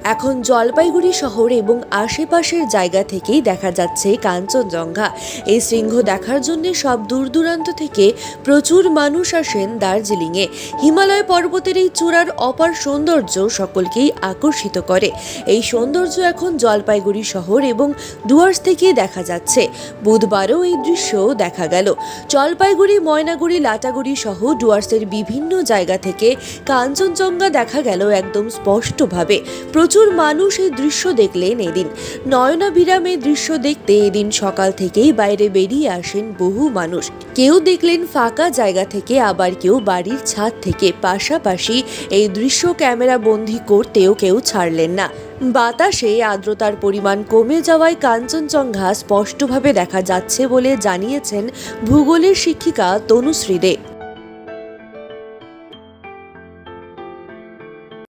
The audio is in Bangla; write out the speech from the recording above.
এখন জলপাইগুড়ি শহর এবং আশেপাশের জায়গা থেকেই দেখা যাচ্ছে কাঞ্চনজঙ্ঘা। এই শৃঙ্গ দেখার জন্য সব দূর দূরান্ত থেকে প্রচুর মানুষ আসেন দার্জিলিংয়ে। হিমালয় পর্বতের এই চূড়ার অপার সৌন্দর্য সকলকেই আকর্ষিত করে। এই সৌন্দর্য এখন জলপাইগুড়ি শহর এবং ডুয়ার্স থেকে দেখা যাচ্ছে। বুধবারও এই দৃশ্য দেখা গেল। জলপাইগুড়ি, ময়নাগুড়ি, লাটাগুড়ি সহ ডুয়ার্সের বিভিন্ন জায়গা থেকে কাঞ্চনজঙ্ঘা দেখা গেল একদম স্পষ্টভাবে। প্রচুর মানুষ এই দৃশ্য দেখলেন এদিন। নয়নাভিরাম দৃশ্য দেখতে এদিন সকাল থেকেই বাইরে বেরিয়ে আসেন বহু মানুষ। কেউ দেখলেন ফাঁকা জায়গা থেকে, আবার কেউ বাড়ির ছাদ থেকে। পাশাপাশি এই দৃশ্য ক্যামেরা বন্দী করতেও কেউ ছাড়লেন না। বাতাসে আর্দ্রতার পরিমাণ কমে যাওয়ায় কাঞ্চনজঙ্ঘা স্পষ্টভাবে দেখা যাচ্ছে বলে জানিয়েছেন ভূগোলের শিক্ষিকা তনুশ্রী দে।